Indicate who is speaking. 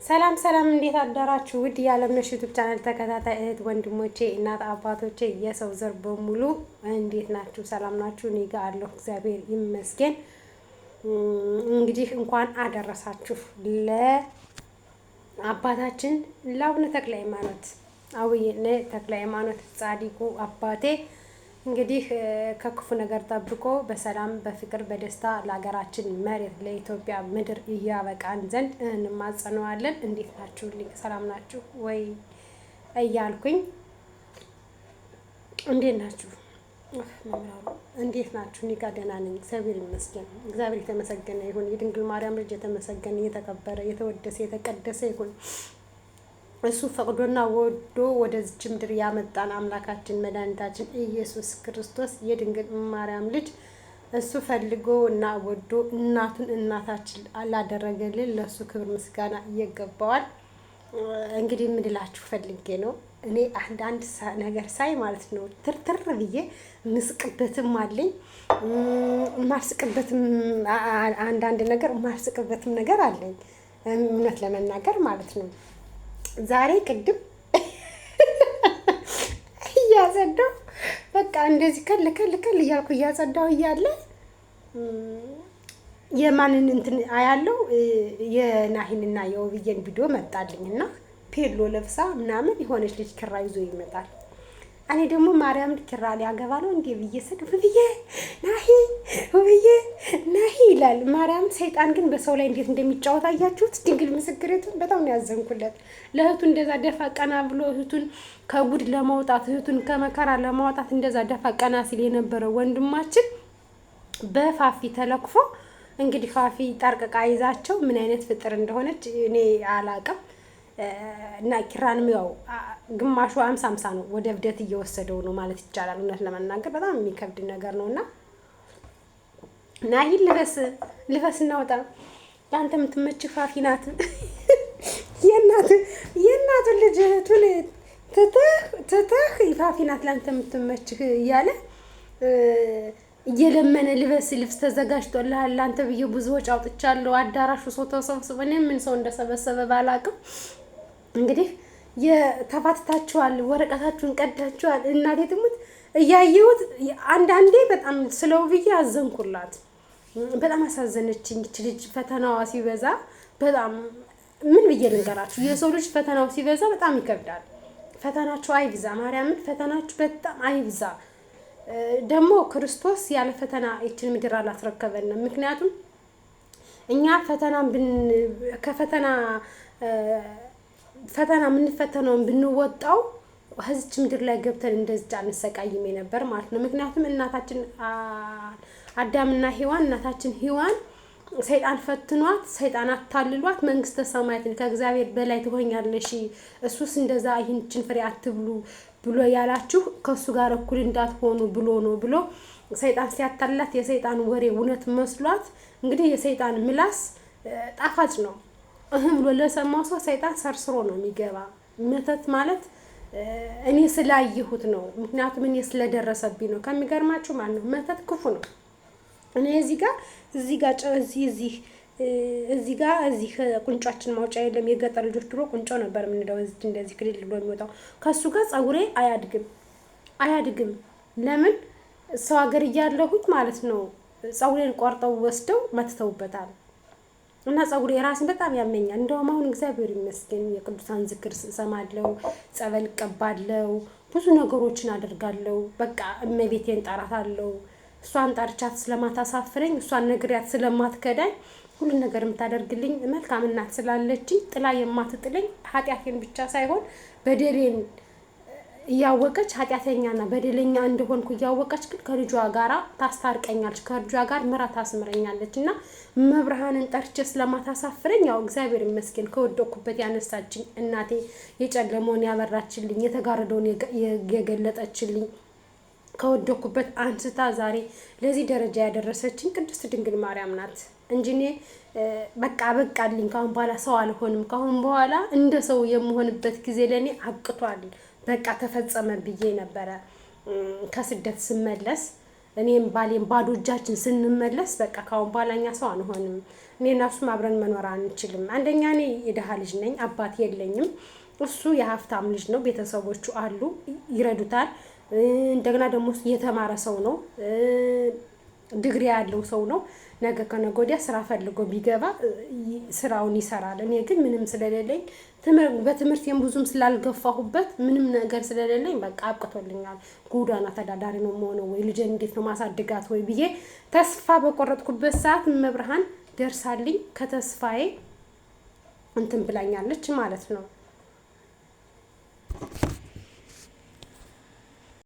Speaker 1: ሰላም ሰላም፣ እንዴት አደራችሁ? ውድ የዓለምነሽ ዩቲዩብ ቻናል ተከታታይ እህት ወንድሞቼ፣ እናት አባቶቼ፣ የሰው ዘር በሙሉ እንዴት ናችሁ? ሰላም ናችሁ? እኔ ጋር አለሁ እግዚአብሔር ይመስገን። እንግዲህ እንኳን አደረሳችሁ ለአባታችን ለአቡነ ተክለ ሃይማኖት አቡነ ተክለ ሃይማኖት ጻድቁ አባቴ እንግዲህ ከክፉ ነገር ጠብቆ በሰላም በፍቅር በደስታ ለሀገራችን መሬት ለኢትዮጵያ ምድር እያበቃን ዘንድ እንማጸነዋለን። እንዴት ናችሁ? ሰላም ናችሁ ወይ እያልኩኝ እንዴት ናችሁ? እንዴት ናችሁ? እኔ ጋር ደህና ነኝ፣ እግዚአብሔር ይመስገን። እግዚአብሔር የተመሰገነ ይሁን። የድንግል ማርያም ልጅ የተመሰገነ የተከበረ የተወደሰ የተቀደሰ ይሁን። እሱ ፈቅዶና ወዶ ወደዚች ምድር ያመጣን አምላካችን መድኃኒታችን ኢየሱስ ክርስቶስ የድንግል ማርያም ልጅ እሱ ፈልጎ እና ወዶ እናቱን እናታችን አላደረገልን ለእሱ ክብር ምስጋና ይገባዋል። እንግዲህ የምንላችሁ ፈልጌ ነው። እኔ አንዳንድ ነገር ሳይ ማለት ነው ትርትር ብዬ ምስቅበትም አለኝ ማስቅበትም አንዳንድ ነገር ማስቅበትም ነገር አለኝ እውነት ለመናገር ማለት ነው። ዛሬ ቅድም እያጸዳሁ በቃ እንደዚህ ከል እያልኩ እያጸዳሁ እያለ የማንን እንትን አያለው የናሂንና የውብዬን ቪዲዮ መጣልኝና ፔሎ ለብሳ ምናምን የሆነች ልጅ ኪራ ይዞ ይመጣል። እኔ ደግሞ ማርያም ኪራ ሊያገባ ነው እንዴ ብዬ ስል ውብዬ ናሂ ይላል። ማርያም ሰይጣን ግን በሰው ላይ እንዴት እንደሚጫወት አያችሁት? ድንግል ምስክሬቱን በጣም ነው ያዘንኩለት። ለእህቱ እንደዛ ደፋ ቀና ብሎ እህቱን ከጉድ ለማውጣት እህቱን ከመከራ ለማውጣት እንደዛ ደፋ ቀና ሲል የነበረ ወንድማችን በፋፊ ተለክፎ እንግዲህ ፋፊ ጠርቅቃ ይዛቸው ምን አይነት ፍጥር እንደሆነች እኔ አላቅም። እና ኪራንም ያው ግማሹ 50 ነው ወደ እብደት እየወሰደው ነው ማለት ይቻላል። እውነት ለመናገር በጣም የሚከብድ ነገር ነውና ናሂ ልበስ እናውጣ። ለአንተ የምትመች ፋፊ ናት። የእናቱ ልጅ እህቱን ትተህ ፋፊ ናት ለአንተ የምትመችህ እያለ እየለመነ ልብስ ተዘጋጅቶልሃል ለአንተ ብዬ ብዙ ወጪ አውጥቻለሁ። አዳራሹ ሰው ተሰብስቦ እኔ ምን ሰው እንደሰበሰበ ባላቅም እንግዲህ የተፋትታችኋል፣ ወረቀታችሁን ቀዳችኋል። እናቴ ትሙት እያየሁት አንዳንዴ በጣም ስለው ብዬ አዘንኩላት። በጣም አሳዘነችኝ እች ልጅ። ፈተናዋ ሲበዛ በጣም ምን ብዬ ልንገራችሁ? የሰው ልጅ ፈተናው ሲበዛ በጣም ይከብዳል። ፈተናችሁ አይብዛ፣ ማርያምን ፈተናችሁ በጣም አይብዛ። ደግሞ ክርስቶስ ያለ ፈተና ይችን ምድር አላስረከበንም። ምክንያቱም እኛ ፈተና የምንፈተነውን ብንወጣው ህዝች ምድር ላይ ገብተን እንደዚህ አንሰቃይም ነበር ማለት ነው። ምክንያቱም እናታችን አዳምና ሔዋን እናታችን ሔዋን ሰይጣን ፈትኗት ሰይጣን አታልሏት መንግስተ ሰማያትን ከእግዚአብሔር በላይ ትሆኛለሽ፣ እሱስ እንደዛ ይህችን ፍሬ አትብሉ ብሎ ያላችሁ ከሱ ጋር እኩል እንዳትሆኑ ብሎ ነው ብሎ ሰይጣን ሲያታላት የሰይጣን ወሬ እውነት መስሏት እንግዲህ የሰይጣን ምላስ ጣፋጭ ነው ብሎ ለሰማው ሰው ሰይጣን ሰርስሮ ነው የሚገባ። መተት ማለት እኔ ስላየሁት ነው። ምክንያቱም እኔ ስለደረሰብኝ ነው። ከሚገርማችሁ ማለት ነው መተት ክፉ ነው። እኔ እዚህ ጋር ቁንጫችን ማውጫ የለም። የገጠር ልጆች ድሮ ቁንጮ ነበር የምንለው እንደዚህ ክልል ብሎ የሚወጣው። ከሱ ጋር ፀጉሬ አያድግም። ለምን ሰው ሀገር እያለሁት ማለት ነው ፀጉሬን ቆርጠው ወስደው መትተውበታል። እና ፀጉሬ ራሴን በጣም ያመኛል። እንደውም አሁን እግዚአብሔር ይመስገን የቅዱሳን ዝክር ሰማለው፣ ጸበል ቀባለው፣ ብዙ ነገሮችን አደርጋለሁ። በቃ እመቤቴን ጠራታለሁ። እሷን ጠርቻት ስለማታሳፍረኝ እሷን ነግሪያት ስለማትከዳኝ ሁሉ ነገር የምታደርግልኝ መልካም እናት ስላለችኝ ጥላ የማትጥለኝ ኃጢአቴን ብቻ ሳይሆን በደሌን እያወቀች ኃጢአተኛና በደለኛ እንደሆንኩ እያወቀች ግን ከልጇ ጋር ታስታርቀኛለች፣ ከልጇ ጋር ምሕረት ታስምረኛለች። እና መብርሃንን ጠርቼ ስለማታሳፍረኝ ያው እግዚአብሔር ይመስገን ከወደቅኩበት ያነሳችኝ እናቴ፣ የጨለመውን ያበራችልኝ፣ የተጋረደውን የገለጠችልኝ፣ ከወደቅኩበት አንስታ ዛሬ ለዚህ ደረጃ ያደረሰችኝ ቅድስት ድንግል ማርያም ናት እንጂ እኔ በቃልኝ ካሁን በኋላ ሰው አልሆንም። ካሁን በኋላ እንደ ሰው የምሆንበት ጊዜ ለኔ አብቅቷል። በቃ ተፈጸመ ብዬ ነበረ ከስደት ስመለስ እኔም ባሌም ባዶ እጃችን ስንመለስ በቃ ካሁን በኋላ እኛ ሰው አንሆንም። እኔና እሱም አብረን መኖር አንችልም። አንደኛ እኔ የድሃ ልጅ ነኝ፣ አባት የለኝም። እሱ የሀብታም ልጅ ነው፣ ቤተሰቦቹ አሉ፣ ይረዱታል። እንደገና ደግሞ የተማረ ሰው ነው፣ ዲግሪ ያለው ሰው ነው። ነገ ከነገ ወዲያ ስራ ፈልጎ ቢገባ ስራውን ይሰራል። እኔ ግን ምንም ስለሌለኝ በትምህርቴም ብዙም ስላልገፋሁበት ምንም ነገር ስለሌለኝ በቃ አብቅቶልኛል። ጎዳና ተዳዳሪ ነው የምሆነው ወይ ልጄን እንዴት ነው ማሳድጋት ወይ ብዬ ተስፋ በቆረጥኩበት ሰዓት መብርሃን ደርሳልኝ ከተስፋዬ እንትን ብላኛለች ማለት ነው።